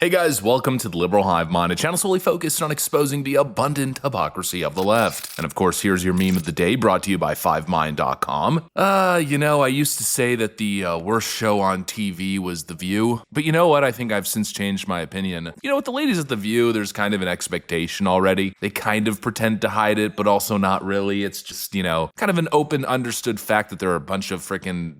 Hey guys, welcome to the Liberal Hive Mind, a channel solely focused on exposing the abundant hypocrisy of the left. And of course, here's your meme of the day, brought to you by 5mind.com. I used to say that the worst show on TV was The View, but you know what? I think I've since changed my opinion. You know, with the ladies at The View, there's kind of an expectation already. They kind of pretend to hide it, but also not really. It's just, kind of an open, understood fact that there are a bunch of freaking,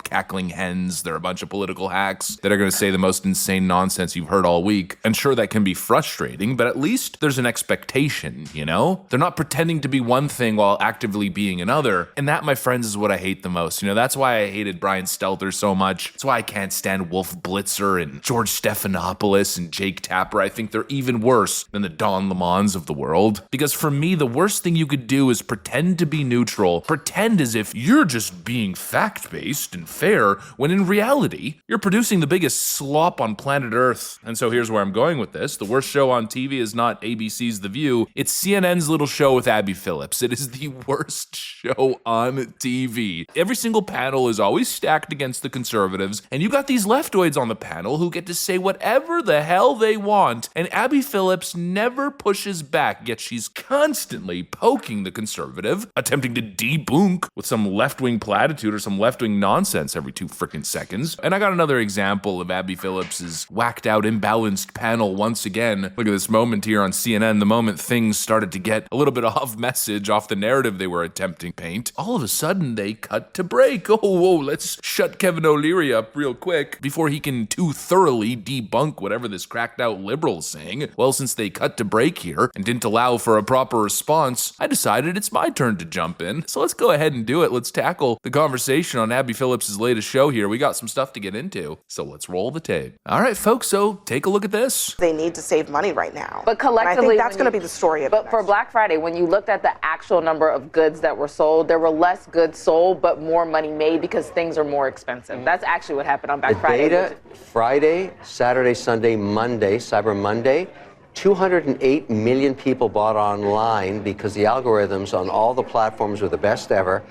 cackling hens. There are a bunch of political hacks that are going to say the most insane nonsense you've heard all week. And sure, that can be frustrating, but at least there's an expectation, They're not pretending to be one thing while actively being another. And that, my friends, is what I hate the most. That's why I hated Brian Stelter so much. That's why I can't stand Wolf Blitzer and George Stephanopoulos and Jake Tapper. I think they're even worse than the Don Lemons of the world. Because for me, the worst thing you could do is pretend to be neutral, pretend as if you're just being fact-based and fair, when in reality, you're producing the biggest slop on planet Earth. And so here's where I'm going with this. The worst show on TV is not ABC's The View. It's CNN's little show with Abby Phillips. It is the worst show on TV. Every single panel is always stacked against the conservatives, and you got these leftoids on the panel who get to say whatever the hell they want, and Abby Phillips never pushes back, yet she's constantly poking the conservative, attempting to debunk with some left-wing platitude or some left-wing nonsense every 2 freaking seconds. And I got another example of Abby Phillips's whacked out, imbalanced panel once again. Look at this moment here on CNN. The moment things started to get a little bit off message, off the narrative they were attempting to paint, all of a sudden they cut to break. Oh, whoa, let's shut Kevin O'Leary up real quick before he can too thoroughly debunk whatever this cracked out liberal's saying. Well, since they cut to break here and didn't allow for a proper response, I decided it's my turn to jump in. So let's go ahead and do it. Let's tackle the conversation on Abby Phillips's latest show here. We got some stuff to get into, so let's roll the tape. All right, folks, so take a look at this. They need to save money right now. But collectively, and I think that's going to be the story of it. But for Black Friday, when you looked at the actual number of goods that were sold, there were less goods sold, but more money made because things are more expensive. That's actually what happened on Black Friday. Data, Friday, Saturday, Sunday, Monday, Cyber Monday, 208 million people bought online because the algorithms on all the platforms were the best ever.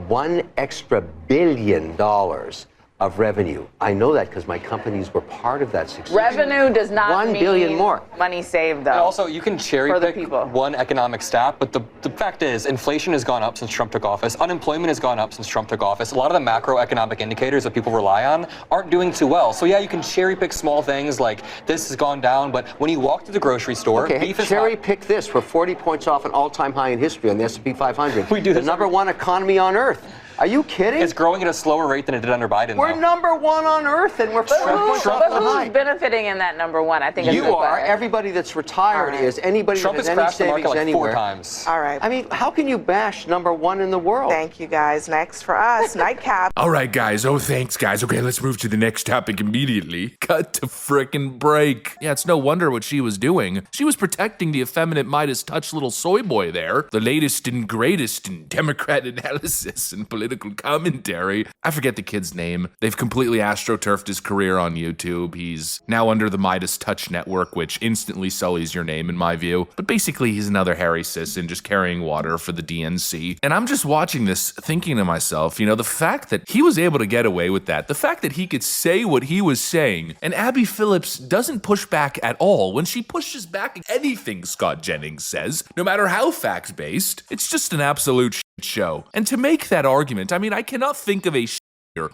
$1 extra billion of revenue. I know that because my companies were part of that success. Revenue does not $1 mean billion more. Money saved, though. And also, you can cherry pick one economic stat, but the fact is, inflation has gone up since Trump took office. Unemployment has gone up since Trump took office. A lot of the macroeconomic indicators that people rely on aren't doing too well. So yeah, you can cherry pick small things like this has gone down, but when you walk to the grocery store, beef is cherry pick this. We're 40 points off an all-time high in history on the S&P 500. We do the number one economy on earth. Are you kidding? It's growing at a slower rate than it did under Biden. We're number one on earth, and we're 40 points off the high. Who's benefiting in that number one? I think it's you are. Everybody that's retired is. Anybody Trump that has has any crashed the market savings like anywhere. 4 times. All right. I mean, how can you bash number one in the world? Thank you, guys. Next for us, Nightcap. All right, guys. Oh, thanks, guys. Okay, let's move to the next topic immediately. Cut to frickin' break. Yeah, it's no wonder what she was doing. She was protecting the effeminate Midas touch little soy boy there. The latest and greatest in Democrat analysis and political commentary. I forget the kid's name. They've completely astroturfed his career on YouTube. He's now under the Midas Touch network, which instantly sullies your name in my view. But basically, he's another Harry Sisson just carrying water for the DNC. And I'm just watching this thinking to myself, the fact that he was able to get away with that, the fact that he could say what he was saying, and Abby Phillips doesn't push back at all. When she pushes back anything Scott Jennings says, no matter how fact-based, it's just an absolute show. And to make that argument, I cannot think of a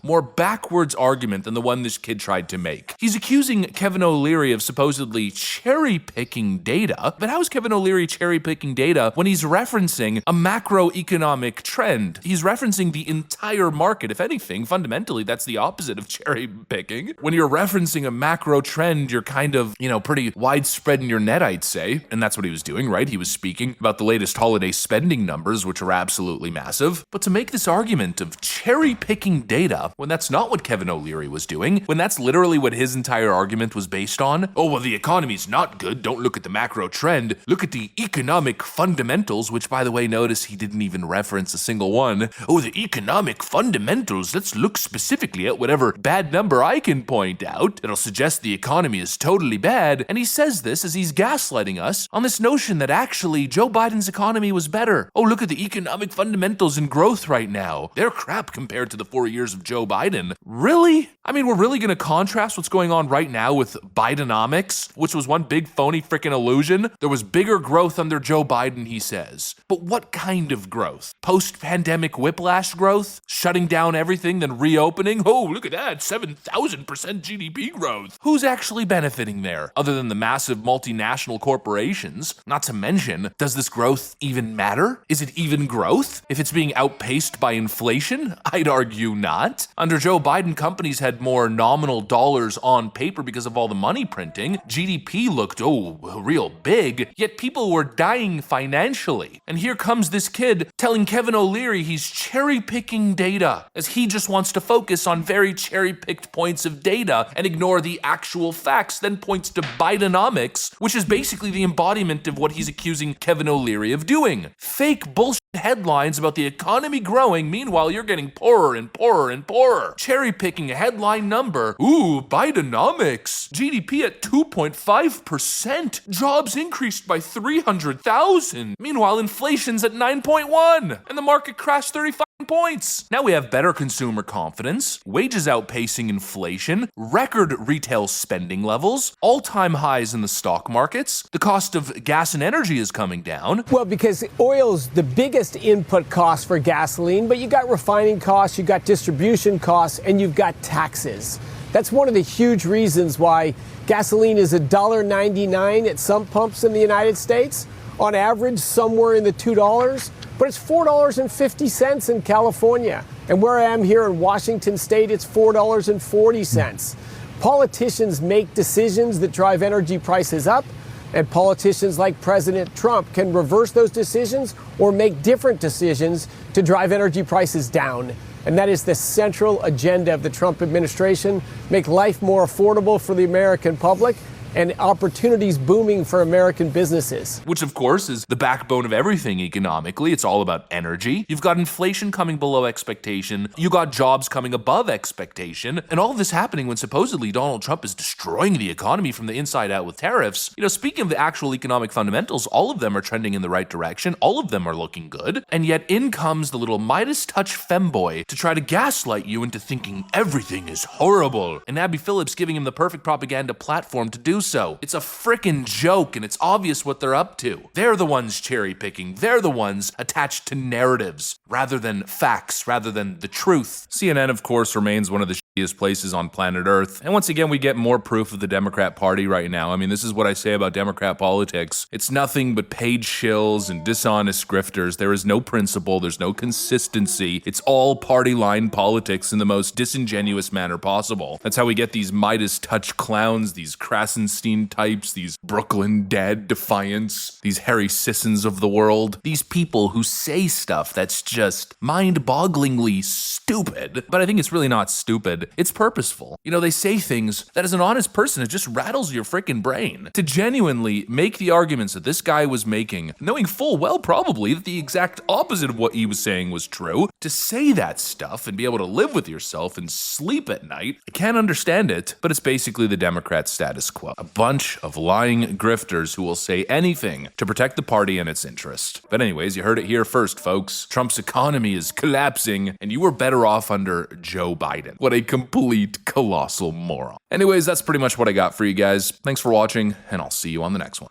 more backwards argument than the one this kid tried to make. He's accusing Kevin O'Leary of supposedly cherry-picking data, but how is Kevin O'Leary cherry-picking data when he's referencing a macroeconomic trend? He's referencing the entire market. If anything, fundamentally, that's the opposite of cherry-picking. When you're referencing a macro trend, you're kind of, pretty widespread in your net, I'd say, and that's what he was doing, right? He was speaking about the latest holiday spending numbers, which are absolutely massive. But to make this argument of cherry-picking data when that's not what Kevin O'Leary was doing, when that's literally what his entire argument was based on. Oh, well, the economy's not good. Don't look at the macro trend. Look at the economic fundamentals, which, by the way, notice he didn't even reference a single one. Oh, the economic fundamentals. Let's look specifically at whatever bad number I can point out. It'll suggest the economy is totally bad. And he says this as he's gaslighting us on this notion that actually Joe Biden's economy was better. Oh, look at the economic fundamentals and growth right now. They're crap compared to the 4 years of of Joe Biden. Really? I mean, we're really going to contrast what's going on right now with Bidenomics, which was one big phony freaking illusion. There was bigger growth under Joe Biden, he says. But what kind of growth? Post-pandemic whiplash growth? Shutting down everything, then reopening? Oh, look at that, 7,000% GDP growth. Who's actually benefiting there, other than the massive multinational corporations? Not to mention, does this growth even matter? Is it even growth? If it's being outpaced by inflation? I'd argue not. Under Joe Biden, companies had more nominal dollars on paper because of all the money printing. GDP looked, real big, yet people were dying financially. And here comes this kid telling Kevin O'Leary he's cherry-picking data, as he just wants to focus on very cherry-picked points of data and ignore the actual facts, then points to Bidenomics, which is basically the embodiment of what he's accusing Kevin O'Leary of doing. Fake bullshit headlines about the economy growing, meanwhile you're getting poorer and poorer and poorer. Cherry-picking a headline number. Ooh, Bidenomics. GDP at 2.5%. Jobs increased by 300,000. Meanwhile, inflation's at 9.1, and the market crashed 35 points. Now we have better consumer confidence, wages outpacing inflation, record retail spending levels, all-time highs in the stock markets, the cost of gas and energy is coming down. Well, because oil's the biggest input cost for gasoline, but you got refining costs, you got distribution costs, and you've got taxes. That's one of the huge reasons why gasoline is $1.99 at some pumps in the United States, on average somewhere in the $2. But it's $4.50 in California. And where I am here in Washington State, it's $4.40. Politicians make decisions that drive energy prices up, and politicians like President Trump can reverse those decisions or make different decisions to drive energy prices down. And that is the central agenda of the Trump administration: make life more affordable for the American public and opportunities booming for American businesses. Which, of course, is the backbone of everything economically. It's all about energy. You've got inflation coming below expectation. You got jobs coming above expectation. And all of this happening when supposedly Donald Trump is destroying the economy from the inside out with tariffs. You know, speaking of the actual economic fundamentals, all of them are trending in the right direction. All of them are looking good. And yet in comes the little Midas touch femboy to try to gaslight you into thinking everything is horrible. And Abby Phillips giving him the perfect propaganda platform to do so. It's a frickin' joke, and it's obvious what they're up to. They're the ones cherry picking. They're the ones attached to narratives rather than facts, rather than the truth. CNN, of course, remains one of the shittiest places on planet Earth. And once again, we get more proof of the Democrat Party right now. I mean, this is what I say about Democrat politics. It's nothing but paid shills and dishonest grifters. There is no principle. There's no consistency. It's all party line politics in the most disingenuous manner possible. That's how we get these Midas touch clowns, these Krasenstein types, these Brooklyn Dead Defiance, these Harry Sissons of the world, these people who say stuff that's just mind-bogglingly stupid. But I think it's really not stupid. It's purposeful. You know, they say things that as an honest person, it just rattles your freaking brain. To genuinely make the arguments that this guy was making, knowing full well probably that the exact opposite of what he was saying was true, to say that stuff and be able to live with yourself and sleep at night, I can't understand it, but it's basically the Democrat status quo. A bunch of lying grifters who will say anything to protect the party and its interest. But anyways, you heard it here first, folks. Trump's economy is collapsing, and you were better off under Joe Biden. What a complete colossal moron. Anyways, that's pretty much what I got for you guys. Thanks for watching, and I'll see you on the next one.